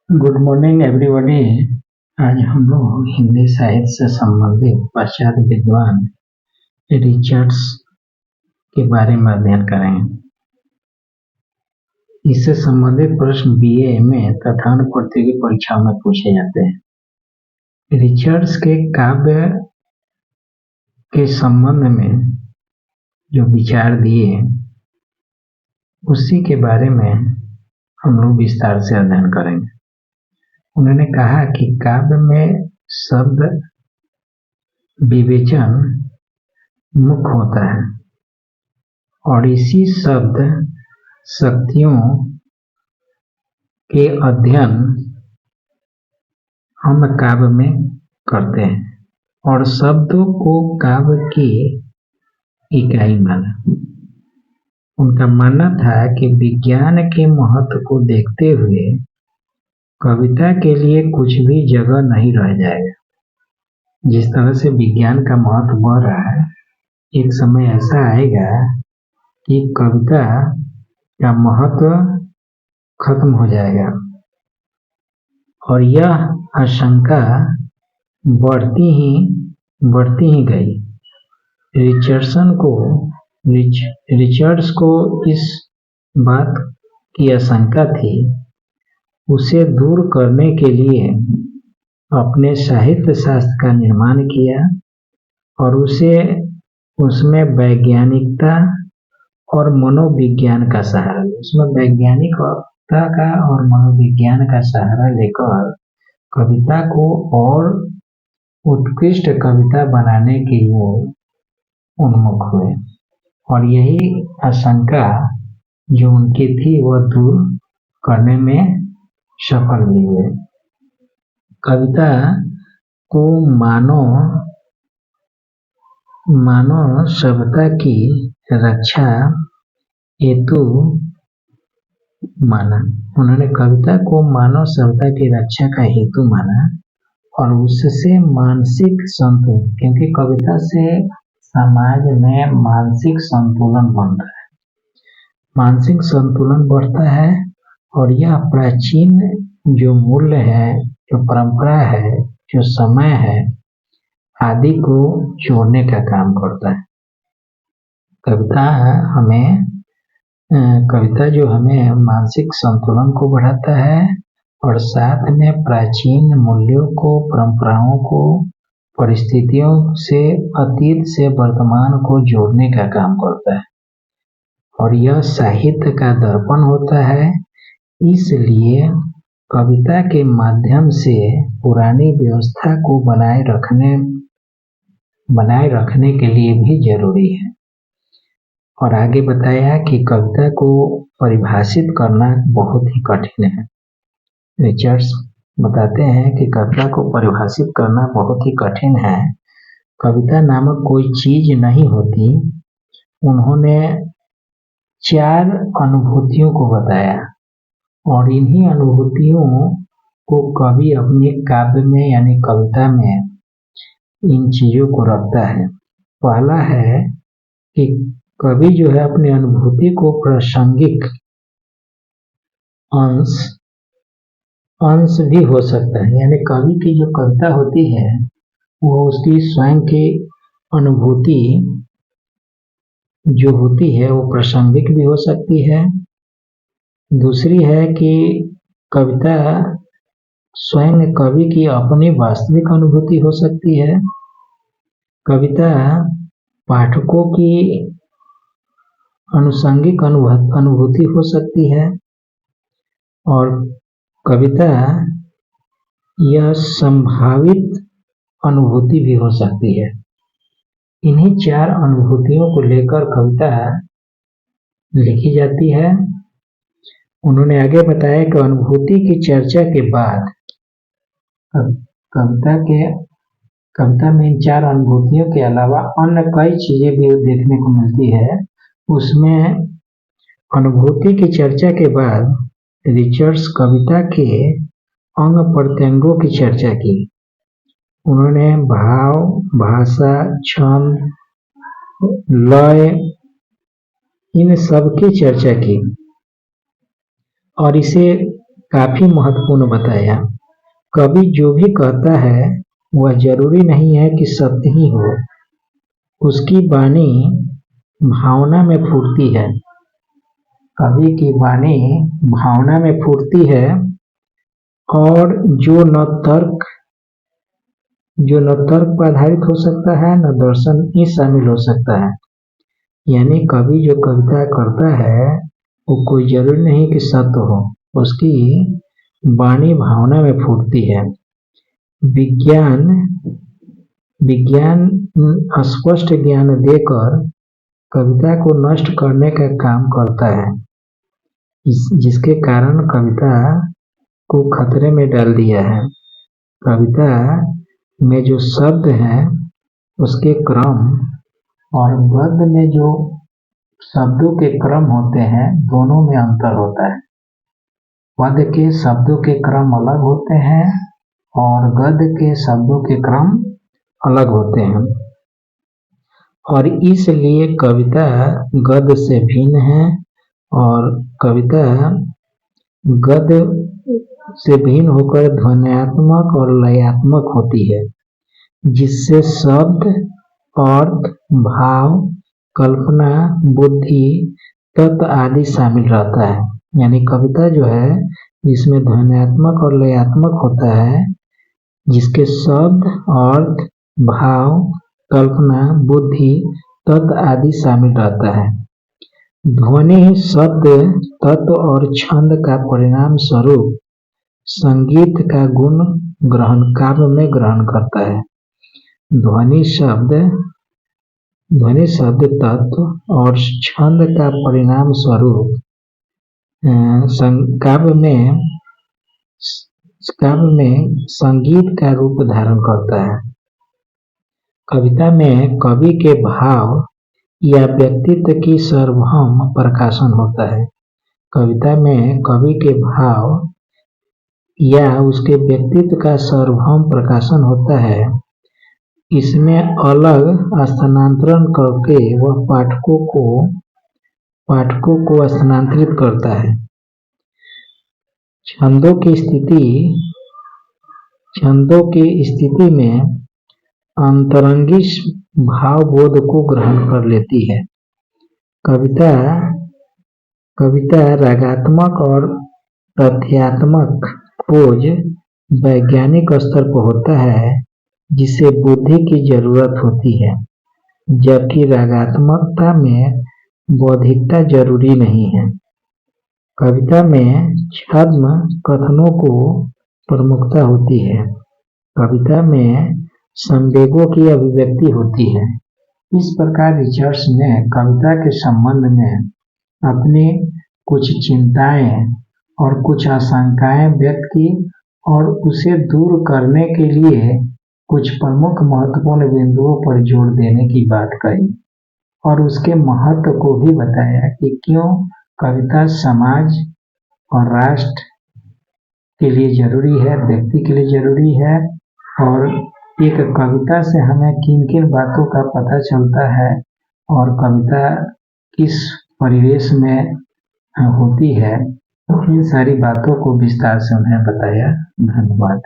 Good morning everybody. आज हम लोग हिंदी साहित्य से संबंधित पाश्चात्य विद्वान रिचर्ड्स के बारे में अध्ययन करेंगे। इससे संबंधित प्रश्न बीए, एमए तथा अन्य प्रतियोगी परीक्षाओं में पूछे जाते हैं। रिचर्ड्स के काव्य के संबंध में जो विचार दिए उसी के बारे में हम लोग विस्तार से अध्ययन करेंगे। उन्होंने कहा कि काव्य में शब्द विवेचन मुख्य होता है और इसी शब्द शक्तियों के अध्ययन हम काव्य में करते हैं और शब्दों को काव्य की इकाई माना। उनका मानना था कि विज्ञान के महत्व को देखते हुए कविता के लिए कुछ भी जगह नहीं रह जाएगा। जिस तरह से विज्ञान का महत्व बढ़ रहा है, एक समय ऐसा आएगा कि कविता का महत्व खत्म हो जाएगा और यह आशंका बढ़ती ही गई। रिचर्ड्स को इस बात की आशंका थी। उसे दूर करने के लिए अपने साहित्य शास्त्र का निर्माण किया और उसमें वैज्ञानिकता और मनोविज्ञान का सहारा लिया। उसमें वैज्ञानिकता का और मनोविज्ञान का सहारा लेकर कविता को और उत्कृष्ट कविता बनाने के लिए उन्मुख हुए और यही आशंका जो उनकी थी वह दूर करने में सफल भी हुए। कविता को मानव सभ्यता की रक्षा हेतु माना। उन्होंने कविता को मानव सभ्यता की रक्षा का हेतु माना और उससे मानसिक संतुलन, क्योंकि कविता से समाज में मानसिक संतुलन बनता है, मानसिक संतुलन बढ़ता है और यह प्राचीन जो मूल्य है, जो परंपरा है, जो समय है आदि को जोड़ने का काम करता है। कविता जो हमें मानसिक संतुलन को बढ़ाता है और साथ में प्राचीन मूल्यों को, परंपराओं को, परिस्थितियों से अतीत से वर्तमान को जोड़ने का काम करता है और यह साहित्य का दर्पण होता है। इसलिए कविता के माध्यम से पुरानी व्यवस्था को बनाए रखने के लिए भी जरूरी है। और आगे बताया कि कविता को परिभाषित करना बहुत ही कठिन है। रिचर्ड्स बताते हैं कि कविता को परिभाषित करना बहुत ही कठिन है। कविता नामक कोई चीज नहीं होती। उन्होंने 4 अनुभूतियों को बताया और इन्हीं अनुभूतियों को कवि अपने काव्य में यानी कविता में इन चीजों को रखता है। पहला है कि कवि जो है अपनी अनुभूति को प्रासंगिक अंश भी हो सकता है, यानी कवि की जो कविता होती है वो उसकी स्वयं की अनुभूति जो होती है वो प्रासंगिक भी हो सकती है। दूसरी है कि कविता स्वयं कवि की अपनी वास्तविक अनुभूति हो सकती है। कविता पाठकों की अनुषंगिक अनुभूति हो सकती है और कविता यह संभावित अनुभूति भी हो सकती है। इन्हीं 4 अनुभूतियों को लेकर कविता लिखी जाती है। उन्होंने आगे बताया कि अनुभूति की चर्चा के बाद कविता में इन 4 अनुभूतियों के अलावा अन्य कई चीजें भी देखने को मिलती है। उसमें अनुभूति की चर्चा के बाद रिचर्ड्स कविता के अंग प्रत्यंगों की चर्चा की। उन्होंने भाव, भाषा, छंद, लय इन सब की चर्चा की और इसे काफी महत्वपूर्ण बताया। कवि जो भी कहता है वह जरूरी नहीं है कि सत्य ही हो, उसकी वाणी भावना में फूटती है। कवि की वाणी भावना में फूटती है और जो न तर्क पर आधारित हो सकता है न दर्शन ही शामिल हो सकता है। यानी कवि जो कविता करता है वो कोई जरूरी नहीं कि सत्य हो, उसकी वाणी भावना में फूटती है। विज्ञान स्पष्ट ज्ञान देकर कविता को नष्ट करने का काम करता है, जिसके कारण कविता को खतरे में डाल दिया है। कविता में जो शब्द हैं उसके क्रम और गद्य में जो शब्दों के क्रम होते हैं दोनों में अंतर होता है। पद्य के शब्दों के क्रम अलग होते हैं और गद्य के शब्दों के क्रम अलग होते हैं, और इसलिए कविता गद्य से भिन्न है और कविता गद्य से भिन्न होकर ध्वन्यात्मक और लयात्मक होती है, जिससे शब्द, अर्थ, भाव, कल्पना, बुद्धि, तत्व आदि शामिल रहता है। यानी कविता जो है जिसमें ध्वन्यात्मक और लयात्मक होता है, जिसके शब्द, अर्थ, भाव, कल्पना, बुद्धि, तत्व आदि शामिल रहता है। ध्वनि शब्द, तत्व और छंद का परिणाम स्वरूप संगीत का गुण काव्य में ग्रहण करता है। ध्वनि शब्द, तत्व और छंद का परिणाम स्वरूप काव्य में संगीत का रूप धारण करता है। कविता में कवि के भाव या व्यक्तित्व की सार्वभौम प्रकाशन होता है। कविता में कवि के भाव या उसके व्यक्तित्व का सार्वभौम प्रकाशन होता है। इसमें अलग स्थानांतरण करके वह पाठकों को स्थानांतरित करता है। छंदों की स्थिति में अंतरंगिश भावबोध को ग्रहण कर लेती है। कविता रागात्मक और तथ्यात्मक खोज वैज्ञानिक स्तर पर होता है, जिसे बुद्धि की जरूरत होती है, जबकि रागात्मकता में बौद्धिकता जरूरी नहीं है। कविता में छद्म कथनों को प्रमुखता होती है। कविता में संवेगों की अभिव्यक्ति होती है। इस प्रकार रिचर्ड्स ने कविता के संबंध में अपनी कुछ चिंताएं और कुछ आशंकाएं व्यक्त की और उसे दूर करने के लिए कुछ प्रमुख महत्वपूर्ण बिंदुओं पर जोर देने की बात कही और उसके महत्व को भी बताया कि क्यों कविता समाज और राष्ट्र के लिए जरूरी है, व्यक्ति के लिए जरूरी है, और एक कविता से हमें किन किन बातों का पता चलता है और कविता किस परिवेश में होती है। इन सारी बातों को विस्तार से उन्हें बताया। धन्यवाद।